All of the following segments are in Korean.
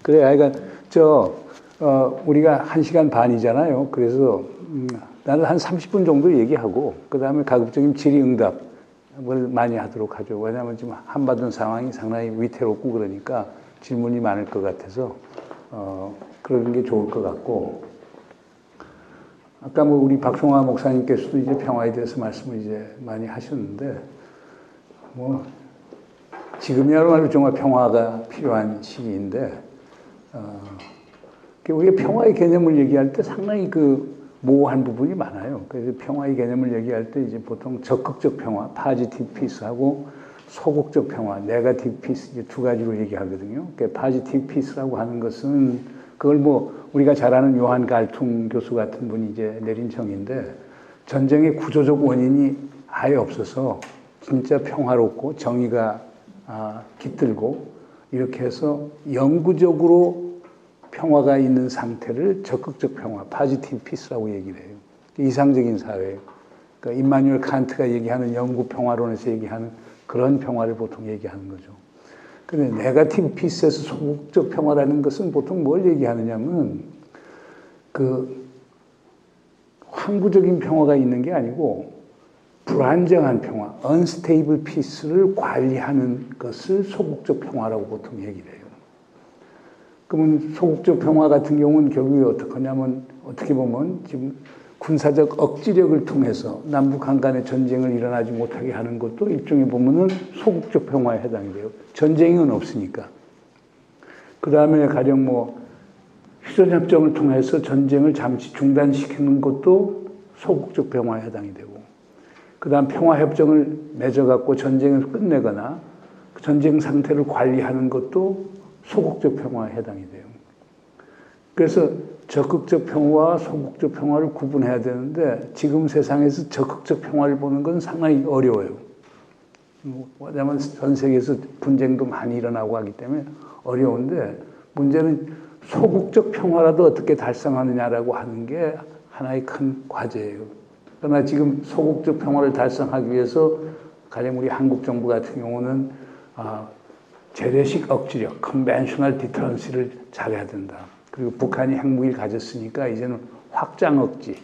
그래, 우리가 1시간 반이잖아요. 그래서, 나는 한 30분 정도 얘기하고, 그 다음에 가급적이면 질의응답을 많이 하도록 하죠. 왜냐하면 지금 한받은 상황이 상당히 위태롭고 그러니까 질문이 많을 것 같아서, 그러는 게 좋을 것 같고, 아까 우리 박종화 목사님께서도 이제 평화에 대해서 말씀을 이제 많이 하셨는데, 지금이야말로 정말 평화가 필요한 시기인데, 우리가 평화의 개념을 얘기할 때 상당히 모호한 부분이 많아요. 그래서 평화의 개념을 얘기할 때 이제 보통 적극적 평화, 파지티브 피스하고 소극적 평화, 네거티브 피스 이제 두 가지로 얘기하거든요. 그러니까 파지티브 피스라고 하는 것은 그걸 우리가 잘 아는 요한 갈퉁 교수 같은 분이 이제 내린 정의인데 전쟁의 구조적 원인이 아예 없어서 진짜 평화롭고 정의가 깃들고 이렇게 해서 영구적으로 평화가 있는 상태를 적극적 평화, 파지티브 피스라고 얘기를 해요. 이상적인 사회예요. 그러니까 임마누엘 칸트가 얘기하는 영구 평화론에서 얘기하는 그런 평화를 보통 얘기하는 거죠. 그런데 네거티브 피스에서 소극적 평화라는 것은 보통 뭘 얘기하느냐면 항구적인 평화가 있는 게 아니고 불안정한 평화, unstable peace를 관리하는 것을 소극적 평화라고 보통 얘기를 해요. 그러면 소극적 평화 같은 경우는 결국에 어떻게 하냐면 어떻게 보면 지금 군사적 억지력을 통해서 남북 한간의 전쟁을 일어나지 못하게 하는 것도 일종의 보면은 소극적 평화에 해당이 돼요. 전쟁은 없으니까. 그 다음에 가령 휴전협정을 통해서 전쟁을 잠시 중단시키는 것도 소극적 평화에 해당이 되고, 그 다음 평화협정을 맺어갖고 전쟁을 끝내거나 전쟁 상태를 관리하는 것도 소극적 평화에 해당이 돼요. 그래서 적극적 평화와 소극적 평화를 구분해야 되는데 지금 세상에서 적극적 평화를 보는 건 상당히 어려워요. 왜냐하면 전 세계에서 분쟁도 많이 일어나고 하기 때문에 어려운데 문제는 소극적 평화라도 어떻게 달성하느냐라고 하는 게 하나의 큰 과제예요. 그러나 지금 소극적 평화를 달성하기 위해서 가령 우리 한국 정부 같은 경우는 재래식 억지력, conventional deterrence를 잘해야 된다. 그리고 북한이 핵무기를 가졌으니까 이제는 확장 억지,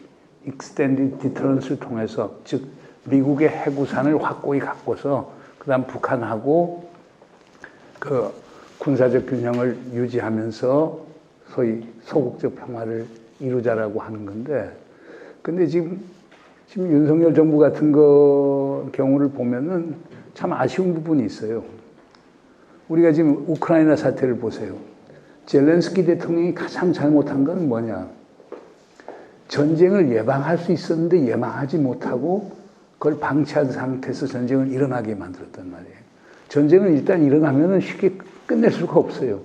extended deterrence를 통해서 즉 미국의 해구산을 확고히 갖고서 그다음 북한하고 군사적 균형을 유지하면서 소위 소극적 평화를 이루자라고 하는 건데, 근데 지금 윤석열 정부 같은 경우를 보면은 참 아쉬운 부분이 있어요. 우리가 지금 우크라이나 사태를 보세요. 젤렌스키 대통령이 가장 잘못한 건 뭐냐? 전쟁을 예방할 수 있었는데 예방하지 못하고 그걸 방치한 상태에서 전쟁을 일어나게 만들었단 말이에요. 전쟁은 일단 일어나면 쉽게 끝낼 수가 없어요.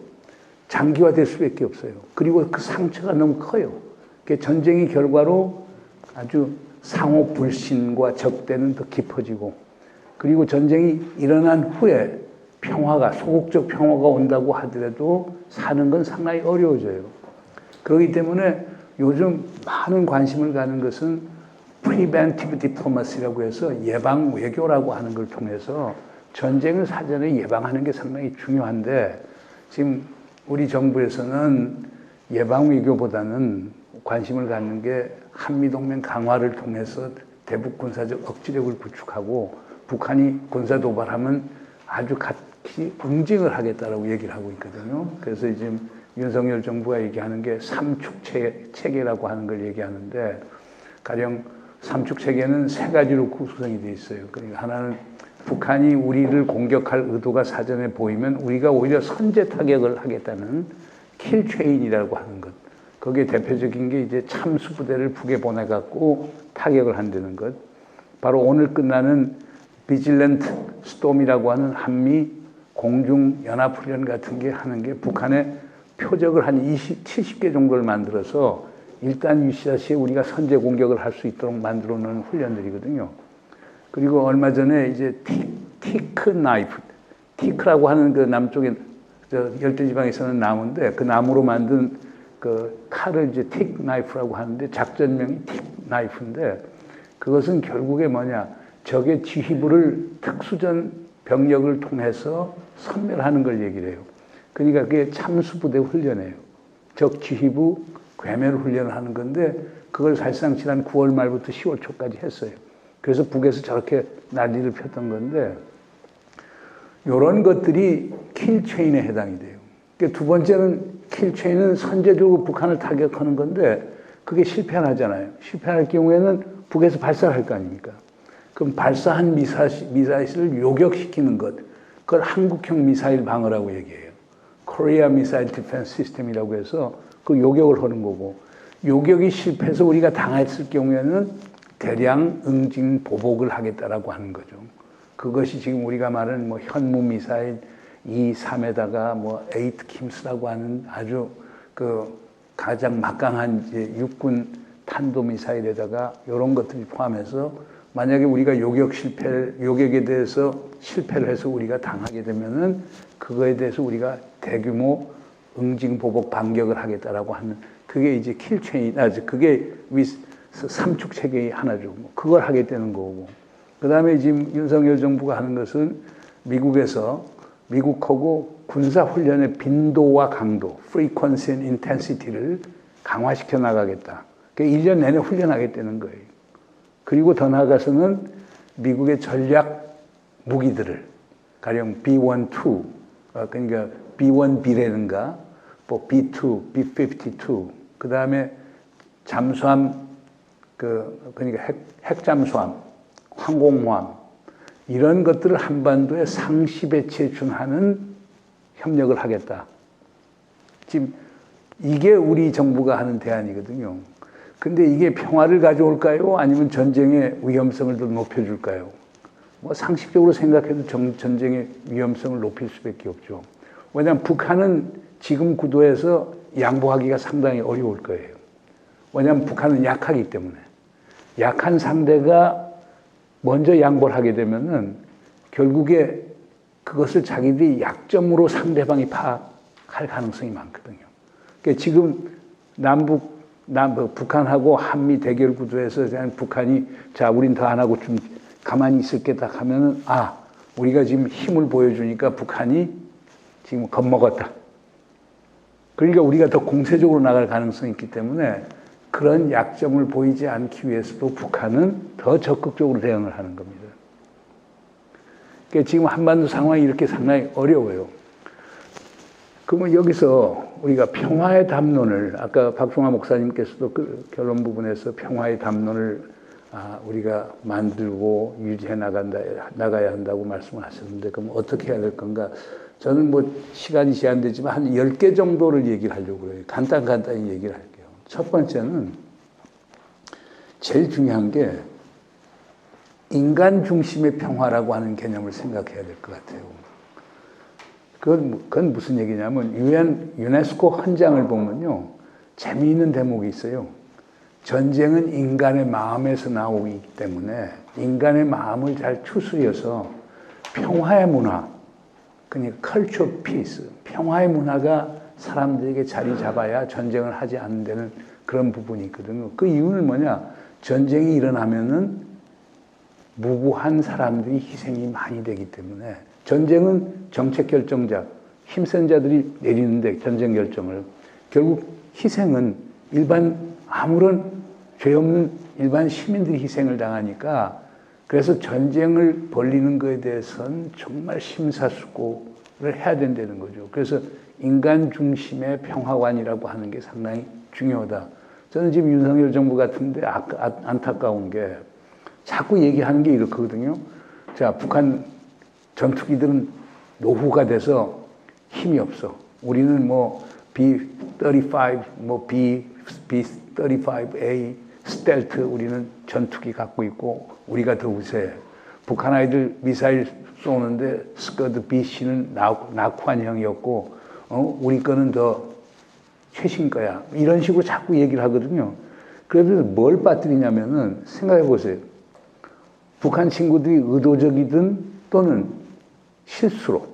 장기화될 수밖에 없어요. 그리고 그 상처가 너무 커요. 전쟁의 결과로 아주 상호 불신과 적대는 더 깊어지고, 그리고 전쟁이 일어난 후에 소극적 평화가 온다고 하더라도 사는 건 상당히 어려워져요. 그렇기 때문에 요즘 많은 관심을 가는 것은 preventive diplomacy라고 해서 예방 외교라고 하는 걸 통해서 전쟁을 사전에 예방하는 게 상당히 중요한데, 지금 우리 정부에서는 예방 외교보다는 관심을 갖는 게 한미동맹 강화를 통해서 대북 군사적 억지력을 구축하고 북한이 군사 도발하면 아주 같이 응징을 하겠다라고 얘기를 하고 있거든요. 그래서 지금 윤석열 정부가 얘기하는 게 삼축 체계라고 하는 걸 얘기하는데, 가령 삼축 체계는 세 가지로 구성이 되어 있어요. 그러니까 하나는 북한이 우리를 공격할 의도가 사전에 보이면 우리가 오히려 선제 타격을 하겠다는 킬체인이라고 하는 것. 거기에 대표적인 게 이제 참수 부대를 북에 보내갖고 타격을 한다는 것. 바로 오늘 끝나는 비질런트 스톰이라고 하는 한미 공중 연합훈련 같은 게 하는 게 북한의 표적을 한 70개 정도를 만들어서 일단 유시다시에 우리가 선제 공격을 할 수 있도록 만들어 놓은 훈련들이거든요. 그리고 얼마 전에 이제 티크 나이프, 티크라고 하는 그 남쪽에 열대지방에서는 나무인데 그 나무로 만든 그 칼을 이제 틱 나이프라고 하는데 작전명이 틱 나이프인데, 그것은 결국에 뭐냐, 적의 지휘부를 특수전 병력을 통해서 섬멸하는 걸 얘기를 해요. 그러니까 그게 참수부대 훈련이에요. 적 지휘부 괴멸 훈련을 하는 건데 그걸 사실상 지난 9월 말부터 10월 초까지 했어요. 그래서 북에서 저렇게 난리를 폈던 건데 이런 것들이 킬체인에 해당이 돼요. 그러니까 두 번째는 킬체인은 선제적으로 북한을 타격하는 건데 그게 실패하잖아요. 실패할 경우에는 북에서 발사를 할 거 아닙니까? 그럼 발사한 미사일을 요격시키는 것, 그걸 한국형 미사일 방어라고 얘기해요. Korea Missile Defense System이라고 해서 그 요격을 하는 거고, 요격이 실패해서 우리가 당했을 경우에는 대량 응징 보복을 하겠다라고 하는 거죠. 그것이 지금 우리가 말하는 뭐 현무 미사일 2, 3에다가 뭐 에이트킴스라고 하는 아주 그 가장 막강한 이제 육군 탄도 미사일에다가 이런 것들이 포함해서 만약에 우리가 요격에 대해서 실패를 해서 우리가 당하게 되면은 그거에 대해서 우리가 대규모 응징 보복 반격을 하겠다라고 하는 그게 이제 킬체인, 그게 삼축 체계의 하나죠. 그걸 하게 되는 거고. 그 다음에 지금 윤석열 정부가 하는 것은 미국하고 군사훈련의 빈도와 강도, frequency and intensity를 강화시켜 나가겠다. 그러니까 1년 내내 훈련하겠다는 거예요. 그리고 더 나아가서는 미국의 전략 무기들을, 가령 B-1, 그러니까 B-1B라든가, 뭐 B-2, B-52, 그 다음에 잠수함, 그러니까 핵잠수함, 항공모함, 이런 것들을 한반도에 상시 배치에 준하는 협력을 하겠다. 지금 이게 우리 정부가 하는 대안이거든요. 근데 이게 평화를 가져올까요? 아니면 전쟁의 위험성을 더 높여줄까요? 뭐 상식적으로 생각해도 전쟁의 위험성을 높일 수밖에 없죠. 왜냐하면 북한은 지금 구도에서 양보하기가 상당히 어려울 거예요. 왜냐하면 북한은 약하기 때문에. 약한 상대가 먼저 양보를 하게 되면은 결국에 그것을 자기들이 약점으로 상대방이 파악할 가능성이 많거든요. 그러니까 지금 북한하고 한미 대결 구도에서 북한이 자, 우린 더 안 하고 좀 가만히 있을게다 하면은 우리가 지금 힘을 보여주니까 북한이 지금 겁먹었다. 그러니까 우리가 더 공세적으로 나갈 가능성이 있기 때문에 그런 약점을 보이지 않기 위해서도 북한은 더 적극적으로 대응을 하는 겁니다. 그러니까 지금 한반도 상황이 이렇게 상당히 어려워요. 그러면 여기서 우리가 평화의 담론을, 아까 박종화 목사님께서도 그 결론 부분에서 평화의 담론을 우리가 만들고 유지해 나가야 한다고 말씀을 하셨는데, 그럼 어떻게 해야 될 건가? 저는 뭐 시간이 제한되지만 한 10개 정도를 얘기를 하려고 해요. 간단히 얘기를 할게요. 첫 번째는 제일 중요한 게 인간 중심의 평화라고 하는 개념을 생각해야 될 것 같아요. 그건 무슨 얘기냐면 유네스코 헌장을 보면요. 재미있는 대목이 있어요. 전쟁은 인간의 마음에서 나오기 때문에 인간의 마음을 잘 추스려서 평화의 문화, 그러니까 culture of peace, 평화의 문화가 사람들에게 자리 잡아야 전쟁을 하지 않는 데는 그런 부분이 있거든요. 그 이유는 뭐냐? 전쟁이 일어나면은 무고한 사람들이 희생이 많이 되기 때문에 전쟁은 정책 결정자, 힘센 자들이 내리는데 전쟁 결정을 결국 희생은 아무런 죄 없는 일반 시민들이 희생을 당하니까 그래서 전쟁을 벌리는 것에 대해서는 정말 심사숙고를 해야 된다는 거죠. 그래서 인간 중심의 평화관이라고 하는 게 상당히 중요하다. 저는 지금 윤석열 정부 같은데 안타까운 게 자꾸 얘기하는 게 이렇거든요. 자, 북한 전투기들은 노후가 돼서 힘이 없어. 우리는 뭐 B-35, 뭐 B-35A 스텔트 우리는 전투기 갖고 있고 우리가 더 우세해. 북한 아이들 미사일 쏘는데 스커드 BC는 낙환형이었고 우리 거는 더 최신 거야. 이런 식으로 자꾸 얘기를 하거든요. 그래서 뭘 빠뜨리냐면은 생각해 보세요. 북한 친구들이 의도적이든 또는 실수로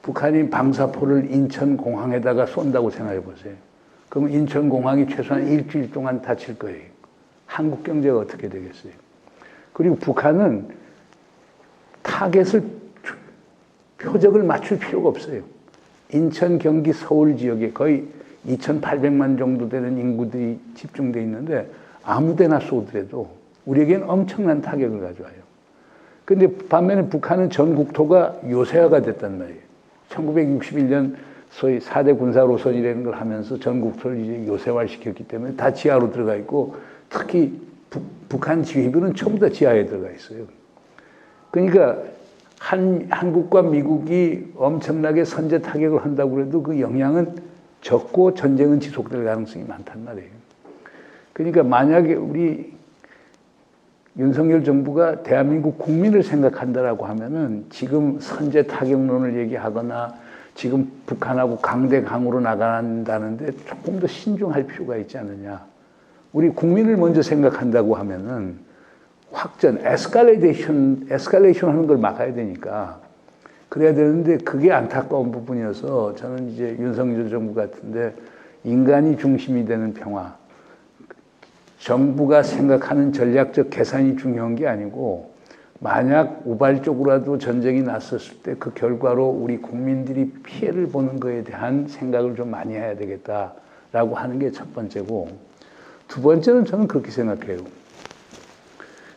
북한이 방사포를 인천공항에다가 쏜다고 생각해 보세요. 그러면 인천공항이 최소한 일주일 동안 닫힐 거예요. 한국 경제가 어떻게 되겠어요? 그리고 북한은 타겟을 표적을 맞출 필요가 없어요. 인천, 경기, 서울 지역에 거의 2,800만 정도 되는 인구들이 집중되어 있는데 아무 데나 쏘더라도 우리에겐 엄청난 타격을 가져와요. 근데 반면에 북한은 전 국토가 요새화가 됐단 말이에요. 1961년 소위 4대 군사로선이라는 걸 하면서 전 국토를 이제 요새화를 시켰기 때문에 다 지하로 들어가 있고 특히 북한 지휘부는 전부 다 지하에 들어가 있어요. 그러니까 한국과 미국이 엄청나게 선제 타격을 한다고 해도 그 영향은 적고 전쟁은 지속될 가능성이 많단 말이에요. 그러니까 만약에 우리 윤석열 정부가 대한민국 국민을 생각한다라고 하면은 지금 선제 타격론을 얘기하거나 지금 북한하고 강대강으로 나간다는데 조금 더 신중할 필요가 있지 않느냐. 우리 국민을 먼저 생각한다고 하면은 확전, 에스컬레이션 하는 걸 막아야 되니까 그래야 되는데 그게 안타까운 부분이어서 저는 이제 윤석열 정부 같은데 인간이 중심이 되는 평화, 정부가 생각하는 전략적 계산이 중요한 게 아니고 만약 우발적으로라도 전쟁이 났었을 때 그 결과로 우리 국민들이 피해를 보는 거에 대한 생각을 좀 많이 해야 되겠다라고 하는 게 첫 번째고, 두 번째는 저는 그렇게 생각해요.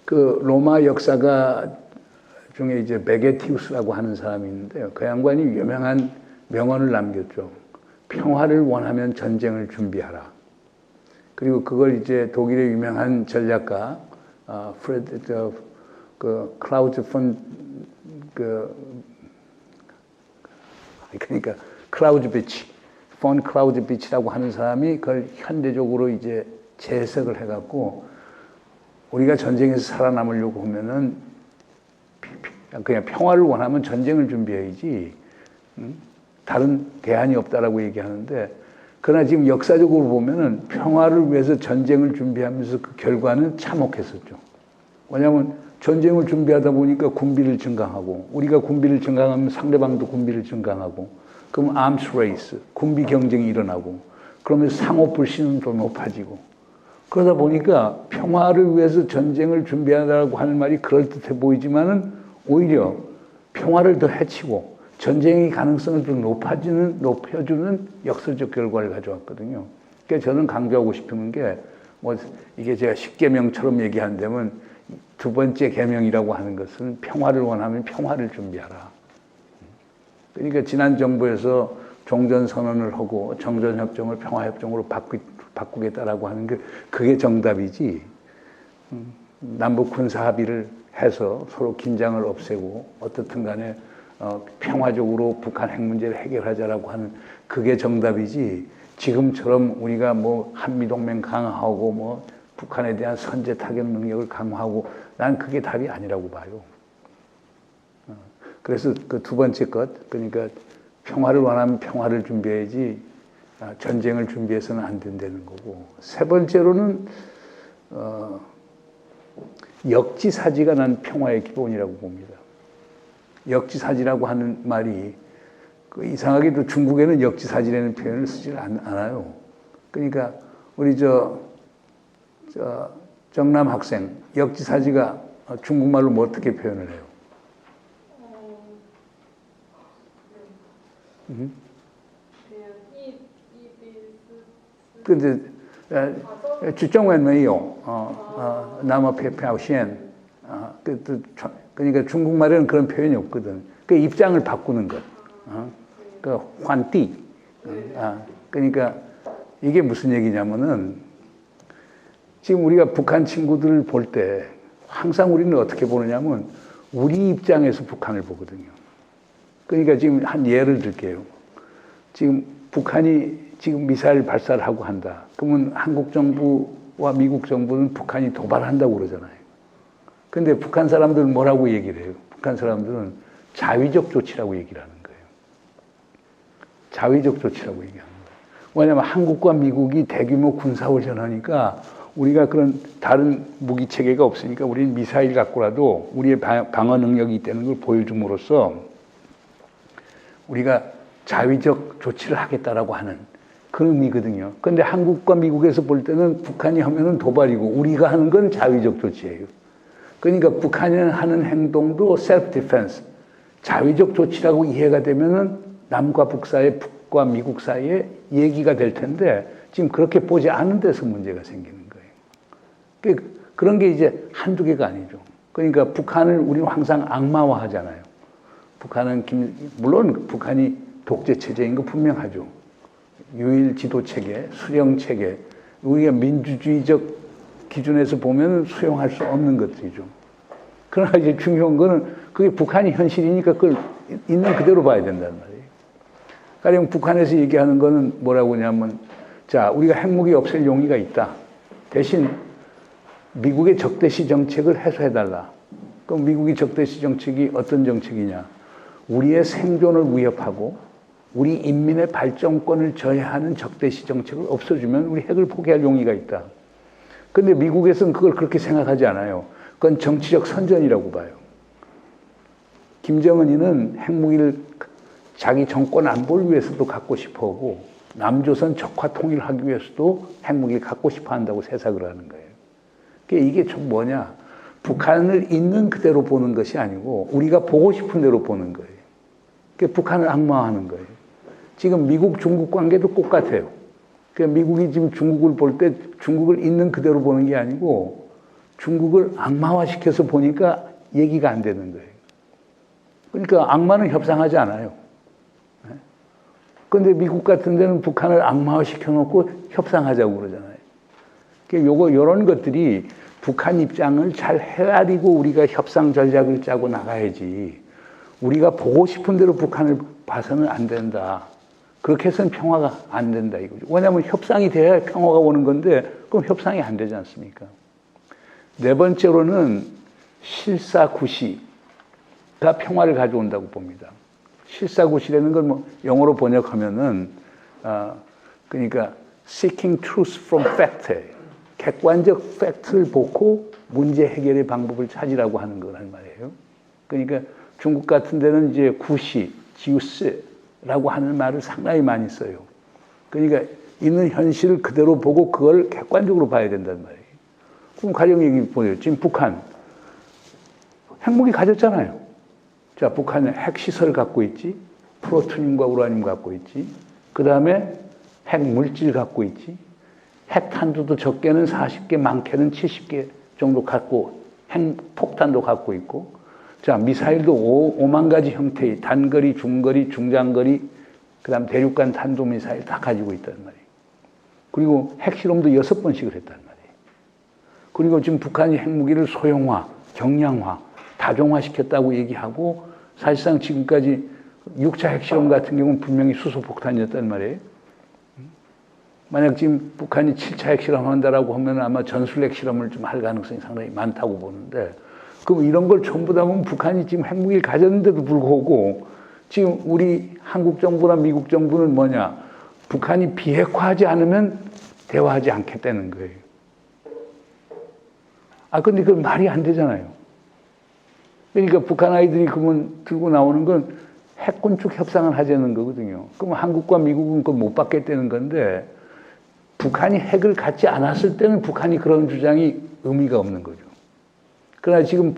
그 로마 역사가 중에 이제 베게티우스라고 하는 사람이 있는데요. 그 양반이 유명한 명언을 남겼죠. 평화를 원하면 전쟁을 준비하라. 그리고 그걸 이제 독일의 유명한 전략가 클라우즈 폰 클라우즈비치라고 하는 사람이 그걸 현대적으로 이제 재해석을 해갖고 우리가 전쟁에서 살아남으려고 하면은 그냥 평화를 원하면 전쟁을 준비해야지 다른 대안이 없다라고 얘기하는데, 그러나 지금 역사적으로 보면은 평화를 위해서 전쟁을 준비하면서 그 결과는 참혹했었죠. 왜냐하면 전쟁을 준비하다 보니까 군비를 증강하고 우리가 군비를 증강하면 상대방도 군비를 증강하고 그럼 arms race, 군비 경쟁이 일어나고 그러면서 상호 불신은 더 높아지고 그러다 보니까 평화를 위해서 전쟁을 준비하라고 하는 말이 그럴듯해 보이지만은 오히려 평화를 더 해치고 전쟁의 가능성을 더 높여주는 역설적 결과를 가져왔거든요. 그러니까 저는 강조하고 싶은 게 이게 제가 10계명처럼 얘기한다면 두 번째 계명이라고 하는 것은 평화를 원하면 평화를 준비하라. 그러니까 지난 정부에서 종전선언을 하고 정전협정을 평화협정으로 바꾸겠다라고 하는 게 그게 정답이지, 남북 군사 합의를 해서 서로 긴장을 없애고 어떻든 간에 평화적으로 북한 핵 문제를 해결하자라고 하는 그게 정답이지, 지금처럼 우리가 한미동맹 강화하고 북한에 대한 선제 타격 능력을 강화하고 난 그게 답이 아니라고 봐요. 그래서 그 두 번째 것, 그러니까 평화를 원하면 평화를 준비해야지 전쟁을 준비해서는 안 된다는 거고, 세 번째로는 역지사지가 난 평화의 기본이라고 봅니다. 역지사지라고 하는 말이 이상하게도 중국에는 역지사지라는 표현을 쓰질 않아요. 그러니까 우리 정남 학생, 역지사지가 중국말로 뭐 어떻게 표현을 해요? 근데 주정원没有 那么表现 그러니까 중국말에는 그런 표현이 없거든. 그 입장을 바꾸는 것. 그 환띠. 그러니까 이게 무슨 얘기냐면은 지금 우리가 북한 친구들을 볼 때 항상 우리는 어떻게 보느냐면 우리 입장에서 북한을 보거든요. 그러니까 지금 한 예를 들게요. 지금 북한이 지금 미사일 발사를 하고 한다. 그러면 한국 정부와 미국 정부는 북한이 도발한다고 그러잖아요. 근데 북한 사람들은 뭐라고 얘기를 해요? 북한 사람들은 자위적 조치라고 얘기를 하는 거예요. 자위적 조치라고 얘기하는 거예요. 왜냐하면 한국과 미국이 대규모 군사훈련하니까 우리가 그런 다른 무기 체계가 없으니까 우리는 미사일 갖고라도 우리의 방어 능력이 있다는 걸 보여줌으로써 우리가 자위적 조치를 하겠다라고 하는 그런 의미거든요. 그런데 한국과 미국에서 볼 때는 북한이 하면은 도발이고 우리가 하는 건 자위적 조치예요. 그러니까 북한이 하는 행동도 self defense, 자위적 조치라고 이해가 되면은 남과 북 사이에, 북과 미국 사이에 얘기가 될 텐데 지금 그렇게 보지 않은 데서 문제가 생기는 거예요. 그런 게 이제 한두 개가 아니죠. 그러니까 북한을 우리는 항상 악마화하잖아요. 북한은 물론 북한이 독재 체제인 거 분명하죠. 유일 지도 체계, 수령 체계, 우리가 민주주의적 기준에서 보면 수용할 수 없는 것들이죠. 그러나 이제 중요한 거는 그게 북한이 현실이니까 그걸 있는 그대로 봐야 된다는 말이에요. 가령 북한에서 얘기하는 거는 뭐라고 하냐면, 자, 우리가 핵무기 없앨 용의가 있다. 대신 미국의 적대시 정책을 해소해달라. 그럼 미국의 적대시 정책이 어떤 정책이냐? 우리의 생존을 위협하고 우리 인민의 발전권을 저해하는 적대시 정책을 없애주면 우리 핵을 포기할 용의가 있다. 그런데 미국에서는 그걸 그렇게 생각하지 않아요. 그건 정치적 선전이라고 봐요. 김정은이는 핵무기를 자기 정권 안보를 위해서도 갖고 싶어 하고 남조선 적화 통일하기 위해서도 핵무기를 갖고 싶어 한다고 세상을 하는 거예요. 이게 좀 뭐냐? 북한을 있는 그대로 보는 것이 아니고 우리가 보고 싶은 대로 보는 거예요. 북한을 악마화하는 거예요. 지금 미국 중국 관계도 똑같아요. 미국이 지금 중국을 볼 때 중국을 있는 그대로 보는 게 아니고 중국을 악마화시켜서 보니까 얘기가 안 되는 거예요. 그러니까 악마는 협상하지 않아요. 그런데 미국 같은 데는 북한을 악마화시켜 놓고 협상하자고 그러잖아요. 이런 것들이 북한 입장을 잘 헤아리고 우리가 협상 전략을 짜고 나가야지. 우리가 보고 싶은 대로 북한을 봐서는 안 된다. 그렇게 해서는 평화가 안 된다 이거죠. 왜냐하면 협상이 돼야 평화가 오는 건데 그럼 협상이 안 되지 않습니까? 네 번째로는 실사구시가 평화를 가져온다고 봅니다. 실사구시라는 걸 뭐 영어로 번역하면은 그러니까 seeking truth from fact. 객관적 팩트를 보고 문제 해결의 방법을 찾으라고 하는 거란 말이에요. 그러니까 중국 같은 데는 이제 구시, 지우스라고 하는 말을 상당히 많이 써요. 그러니까 있는 현실을 그대로 보고 그걸 객관적으로 봐야 된단 말이에요. 그럼 가령 얘기 보세요. 지금 북한 핵무기 가졌잖아요. 자, 북한은 핵시설 갖고 있지, 플루토늄과 우라늄 갖고 있지, 그 다음에 핵물질 갖고 있지, 핵탄두도 적게는 40개, 많게는 70개 정도 갖고, 핵폭탄도 갖고 있고, 자, 미사일도 5만 가지 형태의 단거리, 중거리, 중장거리, 그 다음 대륙간 탄도미사일 다 가지고 있단 말이에요. 그리고 핵실험도 6번씩을 했단 말이에요. 그리고 지금 북한이 핵무기를 소형화, 경량화, 다종화시켰다고 얘기하고, 사실상 지금까지 6차 핵실험 같은 경우는 분명히 수소폭탄이었단 말이에요. 만약 지금 북한이 7차 핵실험 한다라고 하면 아마 전술 핵실험을 좀 할 가능성이 상당히 많다고 보는데, 그럼 이런 걸 전부 다 보면 북한이 지금 핵무기를 가졌는데도 불구하고 지금 우리 한국 정부나 미국 정부는 뭐냐? 북한이 비핵화하지 않으면 대화하지 않겠다는 거예요. 근데 그건 말이 안 되잖아요. 그러니까 북한 아이들이 그러면 들고 나오는 건 핵군축 협상을 하자는 거거든요. 그럼 한국과 미국은 그걸 못 받겠다는 건데, 북한이 핵을 갖지 않았을 때는 북한이 그런 주장이 의미가 없는 거죠. 그러나 지금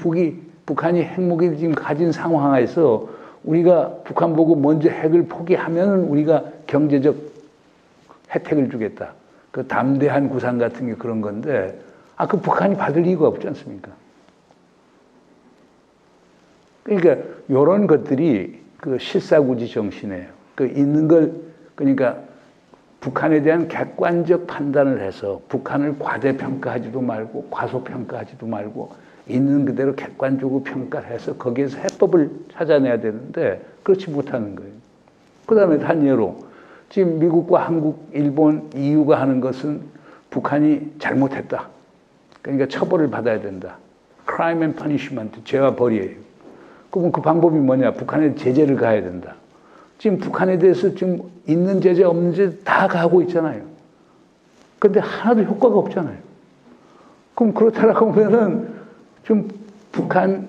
북한이 핵무기를 지금 가진 상황에서 우리가 북한 보고 먼저 핵을 포기하면 우리가 경제적 혜택을 주겠다. 그 담대한 구상 같은 게 그런 건데, 그 북한이 받을 이유가 없지 않습니까? 그러니까 이런 것들이 그 실사구지 정신이에요. 그 있는 걸, 그러니까 북한에 대한 객관적 판단을 해서 북한을 과대평가하지도 말고 과소평가하지도 말고 있는 그대로 객관적으로 평가를 해서 거기에서 해법을 찾아내야 되는데 그렇지 못하는 거예요. 그 다음에 한 예로 지금 미국과 한국, 일본, EU가 하는 것은 북한이 잘못했다. 그러니까 처벌을 받아야 된다. crime and punishment, 죄와 벌이에요. 그럼 그 방법이 뭐냐? 북한에 제재를 가해야 된다. 지금 북한에 대해서 지금 있는 제재 없는 제재 다 가하고 있잖아요. 그런데 하나도 효과가 없잖아요. 그럼 그렇다라고 하면은 좀 북한에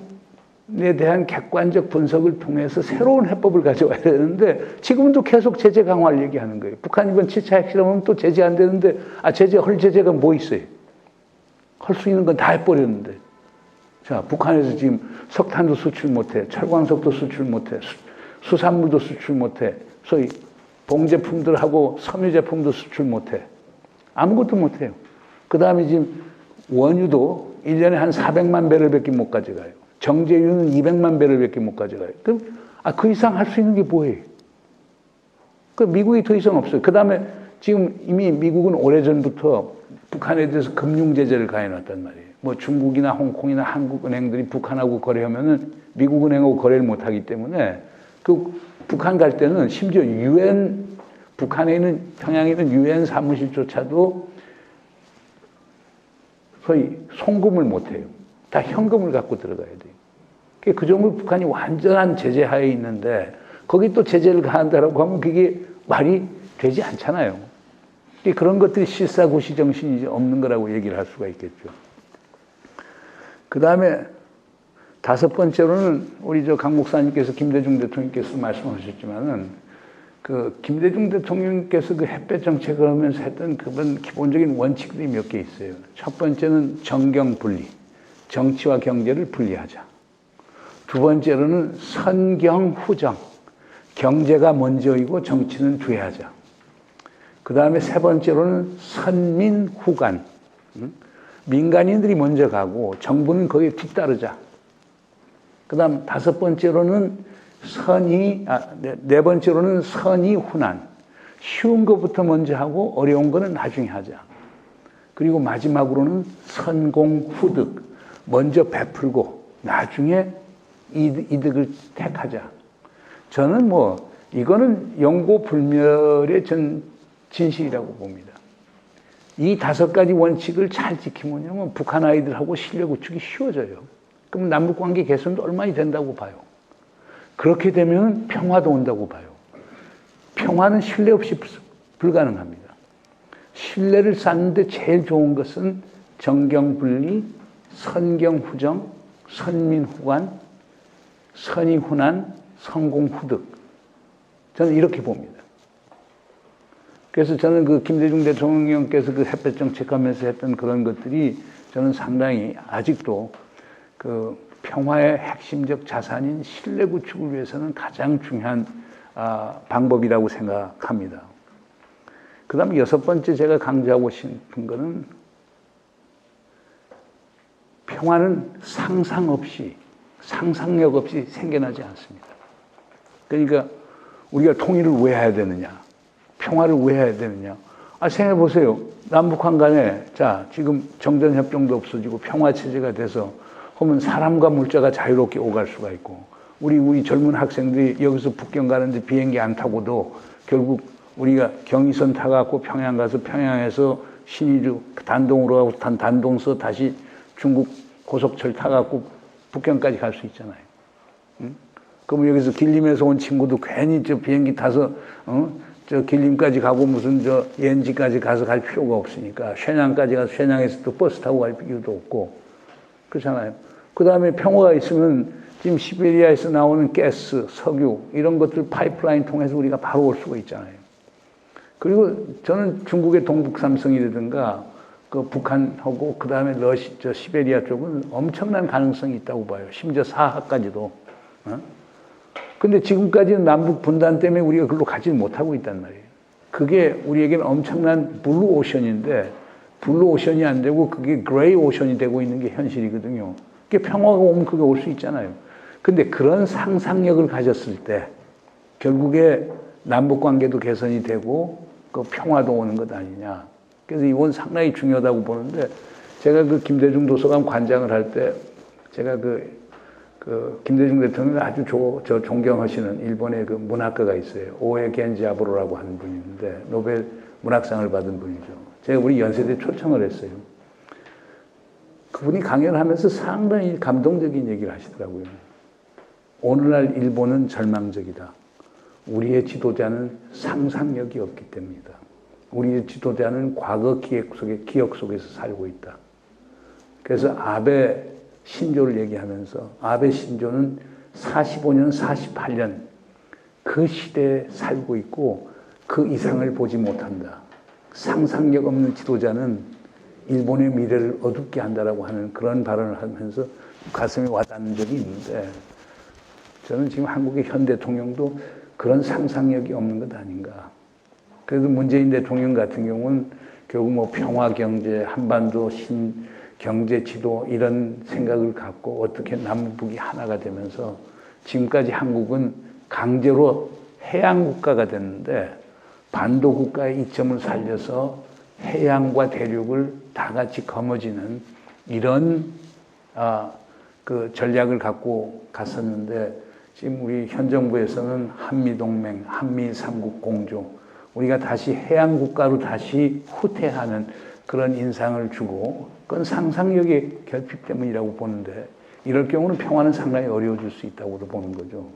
대한 객관적 분석을 통해서 새로운 해법을 가져와야 되는데 지금도 계속 제재 강화를 얘기하는 거예요. 북한 이번 7차 핵실험은 또 제재 안 되는데 헐 제재가 뭐 있어요? 할 수 있는 건 다 해버렸는데. 자, 북한에서 지금 석탄도 수출 못해, 철광석도 수출 못해, 수산물도 수출 못해, 소위 봉제품들하고 섬유 제품도 수출 못해. 아무것도 못해요. 그 다음에 지금 원유도 1년에 한 400만 배럴밖에 못 가져가요. 정제유는 200만 배럴밖에 못 가져가요. 그럼 그 이상 할 수 있는 게 뭐예요? 그 미국이 더 이상 없어요. 그 다음에 지금 이미 미국은 오래전부터 북한에 대해서 금융 제재를 가해놨단 말이에요. 뭐 중국이나 홍콩이나 한국 은행들이 북한하고 거래하면은 미국 은행하고 거래를 못하기 때문에 그 북한 갈 때는 심지어 북한에 있는 평양에 있는 유엔 사무실조차도 거의 송금을 못해요. 다 현금을 갖고 들어가야 돼요. 그 정도 북한이 완전한 제재 하에 있는데 거기 또 제재를 가한다라고 하면 그게 말이 되지 않잖아요. 그런 것들이 실사구시 정신이 없는 거라고 얘기를 할 수가 있겠죠. 그 다음에 다섯 번째로는 우리 강 목사님께서 김대중 대통령께서 말씀하셨지만은 그 김대중 대통령께서 그 햇볕 정책을 하면서 했던 그런 기본적인 원칙들이 몇 개 있어요. 첫 번째는 정경 분리, 정치와 경제를 분리하자. 두 번째로는 선경 후정, 경제가 먼저이고 정치는 뒤에 하자. 그 다음에 세 번째로는 선민 후관, 민간인들이 먼저 가고 정부는 거기에 뒤따르자. 그 다음 다섯 번째로는 네 번째로는 선의 훈안. 쉬운 것부터 먼저 하고 어려운 거는 나중에 하자. 그리고 마지막으로는 선공후득. 먼저 베풀고 나중에 이득을 택하자. 저는 이거는 영고불멸의 진실이라고 봅니다. 이 다섯 가지 원칙을 잘 지키면 북한 아이들하고 신뢰 구축이 쉬워져요. 그럼 남북관계 개선도 얼마나 된다고 봐요. 그렇게 되면 평화도 온다고 봐요. 평화는 신뢰 없이 불가능합니다. 신뢰를 쌓는데 제일 좋은 것은 정경분리, 선경후정, 선민후관, 선의훈안, 선공후득. 저는 이렇게 봅니다. 그래서 저는 그 김대중 대통령께서 그 햇볕 정책하면서 했던 그런 것들이 저는 상당히 아직도 그 평화의 핵심적 자산인 신뢰 구축을 위해서는 가장 중요한 방법이라고 생각합니다. 그 다음에 여섯 번째 제가 강조하고 싶은 거는 평화는 상상력 없이 생겨나지 않습니다. 그러니까 우리가 통일을 왜 해야 되느냐? 평화를 왜 해야 되느냐? 생각해 보세요. 남북한 간에 지금 정전협정도 없어지고 평화체제가 돼서 하면 사람과 물자가 자유롭게 오갈 수가 있고 우리 젊은 학생들이 여기서 북경 가는데 비행기 안 타고도 결국 우리가 경의선 타갖고 평양 가서 평양에서 신의주 단동으로 하고 단동서 다시 중국 고속철 타갖고 북경까지 갈 수 있잖아요. 응? 그럼 여기서 길림에서 온 친구도 괜히 비행기 타서 길림까지 가고 무슨 옌지까지 가서 갈 필요가 없으니까 쉐냥까지 가서 쉐냥에서 또 버스 타고 갈 필요도 없고 그렇잖아요. 그 다음에 평화가 있으면 지금 시베리아에서 나오는 가스, 석유 이런 것들 파이프라인 통해서 우리가 바로 올 수가 있잖아요. 그리고 저는 중국의 동북삼성이라든가 그 북한하고 그 다음에 시베리아 쪽은 엄청난 가능성이 있다고 봐요. 심지어 사하까지도. 근데 지금까지는 남북 분단 때문에 우리가 그걸로 가지는 못하고 있단 말이에요. 그게 우리에게는 엄청난 블루 오션인데 블루 오션이 안 되고 그게 그레이 오션이 되고 있는 게 현실이거든요. 그게 평화가 오면 그게 올 수 있잖아요. 근데 그런 상상력을 가졌을 때 결국에 남북 관계도 개선이 되고 그 평화도 오는 것 아니냐. 그래서 이건 상당히 중요하다고 보는데 제가 그 김대중 도서관 관장을 할 때 제가 그 김대중 대통령이 아주 저 존경하시는 일본의 그 문학가가 있어요. 오에 겐지아부로라고 하는 분이 있는데 노벨 문학상을 받은 분이죠. 제가 우리 연세대 초청을 했어요. 그분이 강연을 하면서 상당히 감동적인 얘기를 하시더라고요. 오늘날 일본은 절망적이다. 우리의 지도자는 상상력이 없기 때문이다. 우리의 지도자는 과거 기억 속에서 살고 있다. 그래서 아베 신조를 얘기하면서 아베 신조는 45년, 48년 그 시대에 살고 있고 그 이상을 보지 못한다. 상상력 없는 지도자는 일본의 미래를 어둡게 한다라고 하는 그런 발언을 하면서 가슴에 와닿는 적이 있는데 저는 지금 한국의 현 대통령도 그런 상상력이 없는 것 아닌가. 그래도 문재인 대통령 같은 경우는 결국 뭐 평화 경제, 한반도 경제 지도 이런 생각을 갖고 어떻게 남북이 하나가 되면서 지금까지 한국은 강제로 해양 국가가 됐는데 반도 국가의 이점을 살려서 해양과 대륙을 다 같이 거머쥐는 이런 그 전략을 갖고 갔었는데 지금 우리 현 정부에서는 한미동맹, 한미삼국 공조 우리가 다시 해양 국가로 다시 후퇴하는 그런 인상을 주고 그건 상상력의 결핍 때문이라고 보는데 이럴 경우는 평화는 상당히 어려워질 수 있다고도 보는 거죠.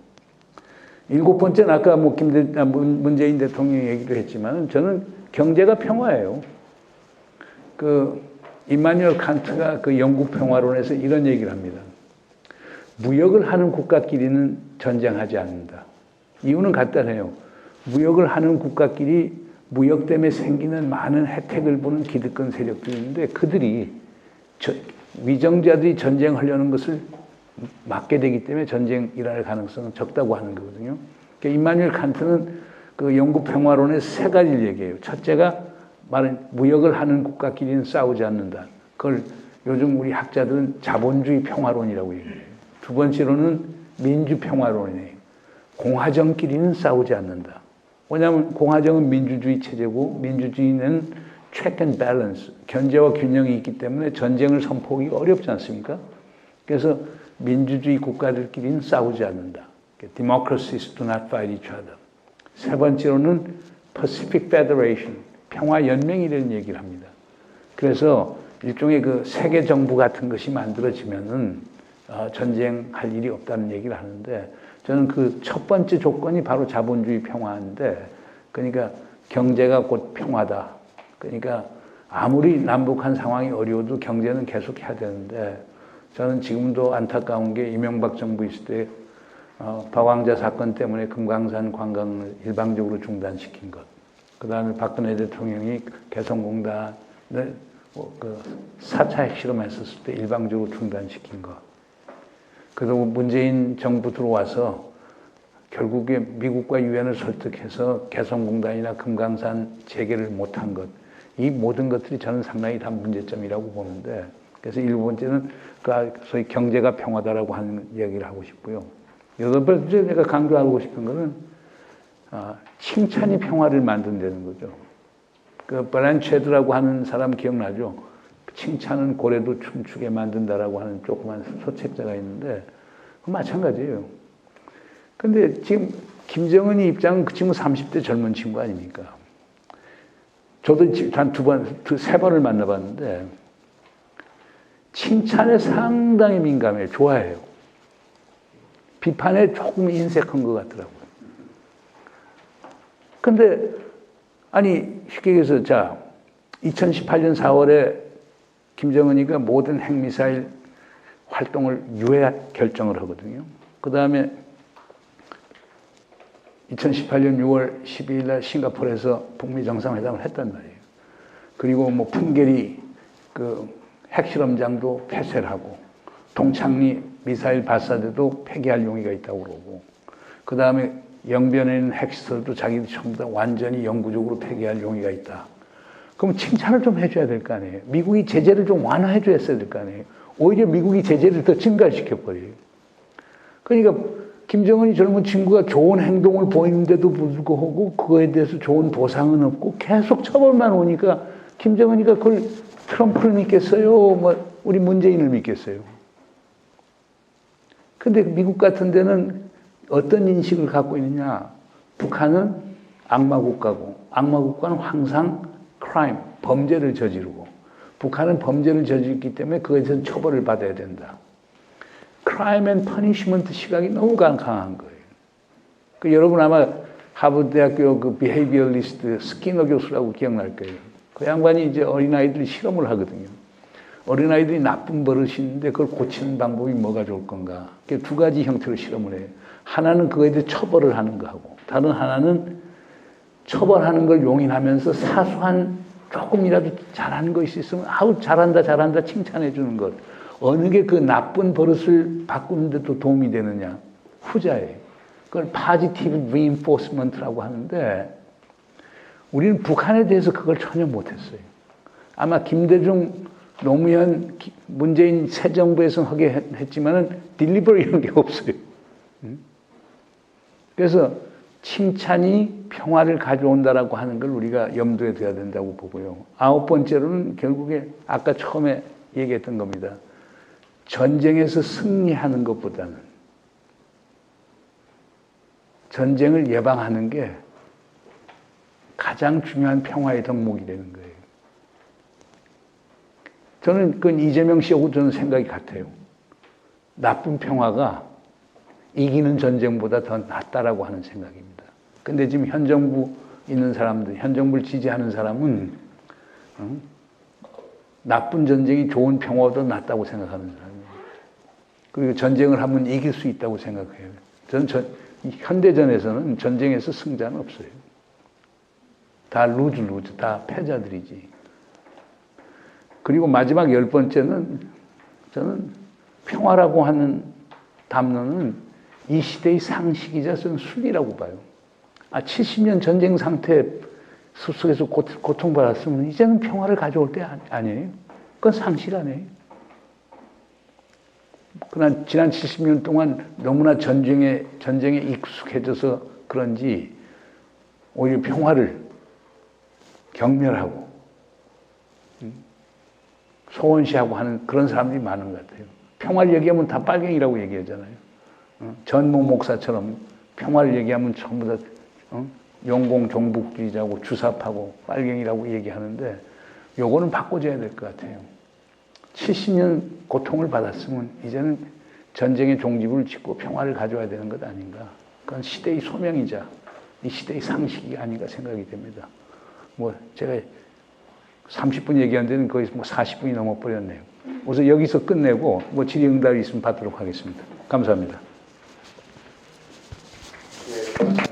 일곱 번째는 아까 뭐 문재인 대통령 얘기도 했지만 저는 경제가 평화예요. 그 임마누엘 칸트가 그 영국 평화론에서 이런 얘기를 합니다. 무역을 하는 국가끼리는 전쟁하지 않는다. 이유는 간단해요. 무역을 하는 국가끼리 무역 때문에 생기는 많은 혜택을 보는 기득권 세력들이 있는데 그들이 위정자들이 전쟁하려는 것을 막게 되기 때문에 전쟁 일어날 가능성은 적다고 하는 거거든요. 그러니까 임마누엘 칸트는 그 영국 평화론에 세 가지를 얘기해요. 첫째가 말은 무역을 하는 국가끼리는 싸우지 않는다. 그걸 요즘 우리 학자들은 자본주의 평화론이라고 얘기해요. 두 번째로는 민주 평화론이에요. 공화정끼리는 싸우지 않는다. 왜냐하면 공화정은 민주주의 체제고 민주주의는 check and balance, 견제와 균형이 있기 때문에 전쟁을 선포하기 어렵지 않습니까? 그래서 민주주의 국가들끼리는 싸우지 않는다. Democracies do not fight each other. 세 번째로는 Pacific Federation, 평화연맹이라는 얘기를 합니다. 그래서 일종의 그 세계 정부 같은 것이 만들어지면은 전쟁할 일이 없다는 얘기를 하는데 저는 그 첫 번째 조건이 바로 자본주의 평화인데 그러니까 경제가 곧 평화다. 그러니까 아무리 남북한 상황이 어려워도 경제는 계속 해야 되는데 저는 지금도 안타까운 게 이명박 정부 있을 때 박왕자 사건 때문에 금강산 관광을 일방적으로 중단시킨 것. 그 다음에 박근혜 대통령이 개성공단을 그 4차 핵실험했었을 때 일방적으로 중단시킨 것. 그리고 문재인 정부 들어와서 결국에 미국과 유엔을 설득해서 개성공단이나 금강산 재개를 못한 것. 이 모든 것들이 저는 상당히 다 문제점이라고 보는데 그래서 일곱 번째는 그 소위 경제가 평화다라고 하는 이야기를 하고 싶고요. 여덟 번째 내가 강조하고 싶은 거는 칭찬이 평화를 만든다는 거죠. 그 블란체드라고 하는 사람 기억나죠? 칭찬은 고래도 춤추게 만든다라고 하는 조그만 소책자가 있는데 마찬가지예요. 근데 지금 김정은이 입장은 그 친구 30대 젊은 친구 아닙니까? 저도 한 세 번을 만나봤는데 칭찬에 상당히 민감해요. 좋아해요. 비판에 조금 인색한 것 같더라고요. 근데 아니 쉽게 얘기해서 자 2018년 4월에 김정은이가 모든 핵미사일 활동을 유예 결정을 하거든요. 그 다음에 2018년 6월 12일 날 싱가포르에서 북미 정상회담을 했단 말이에요. 그리고 뭐 풍계리 그 핵실험장도 폐쇄를 하고 동창리 미사일 발사대도 폐기할 용의가 있다고 그러고 그 다음에 영변에 있는 핵시설도 자기들 전부 다 완전히 영구적으로 폐기할 용의가 있다. 그럼 칭찬을 좀 해줘야 될 거 아니에요. 미국이 제재를 좀 완화해 줬어야 될 거 아니에요. 오히려 미국이 제재를 더 증가시켜버려요. 그러니까 김정은이 젊은 친구가 좋은 행동을 보이는데도 불구하고 그거에 대해서 좋은 보상은 없고 계속 처벌만 오니까 김정은이가 그걸 트럼프를 믿겠어요? 뭐 우리 문재인을 믿겠어요? 근데 미국 같은 데는 어떤 인식을 갖고 있느냐? 북한은 악마 국가고 악마 국가는 항상 crime, 범죄를 저지르고 북한은 범죄를 저지르기 때문에 그거에 대해서 처벌을 받아야 된다. crime and punishment 시각이 너무 강한 거예요. 그 여러분 아마 하버드대학교 그 비헤이비어리스트 스키너 교수라고 기억날 거예요. 그 양반이 이제 어린아이들이 실험을 하거든요. 어린아이들이 나쁜 버릇이 있는데 그걸 고치는 방법이 뭐가 좋을 건가. 두 가지 형태로 실험을 해요. 하나는 그거에 대해 처벌을 하는 거하고 다른 하나는 처벌하는 걸 용인하면서 사소한 조금이라도 잘하는 것이 있으면 아우 잘한다 칭찬해 주는 것. 어느 게 그 나쁜 버릇을 바꾸는 데도 도움이 되느냐. 후자예요. 그걸 positive reinforcement라고 하는데 우리는 북한에 대해서 그걸 전혀 못했어요. 아마 김대중, 노무현, 문재인 새 정부에서는 하게 했지만은 딜리버리 이런 게 없어요. 그래서 칭찬이 평화를 가져온다라고 하는 걸 우리가 염두에 둬야 된다고 보고요. 9번째로는 결국에 아까 처음에 얘기했던 겁니다. 전쟁에서 승리하는 것보다는 전쟁을 예방하는 게 가장 중요한 평화의 덕목이 되는 거예요. 저는 그건 이재명 씨하고 저는 생각이 같아요. 나쁜 평화가 이기는 전쟁보다 더 낫다라고 하는 생각입니다. 근데 지금 현 정부 있는 사람들, 현 정부를 지지하는 사람은 나쁜 전쟁이 좋은 평화보다 낫다고 생각하는 사람이에요. 그리고 전쟁을 하면 이길 수 있다고 생각해요. 저는 현대전에서는 전쟁에서 승자는 없어요. 다 루즈, 다 패자들이지. 그리고 마지막 10번째는 저는 평화라고 하는 담론은 이 시대의 상식이자 저는 순리라고 봐요. 70년 전쟁 상태 속에서 고통받았으면 이제는 평화를 가져올 때 아니에요? 그건 상식 아니에요? 그러나 지난 70년 동안 너무나 전쟁에 익숙해져서 그런지 오히려 평화를 경멸하고 소원시하고 하는 그런 사람들이 많은 것 같아요. 평화를 얘기하면 다 빨갱이라고 얘기하잖아요. 전모 목사처럼 평화를 얘기하면 전부 다 용공 종북주의자고 주사파고 빨갱이라고 얘기하는데 요거는 바꿔줘야 될 것 같아요. 70년 고통을 받았으면 이제는 전쟁의 종지부를 짓고 평화를 가져와야 되는 것 아닌가. 그건 시대의 소명이자 이 시대의 상식이 아닌가 생각이 됩니다. 제가 30분 얘기한 데는 거의 40분이 넘어버렸네요. 우선 여기서 끝내고 질의응답이 있으면 받도록 하겠습니다. 감사합니다. 네.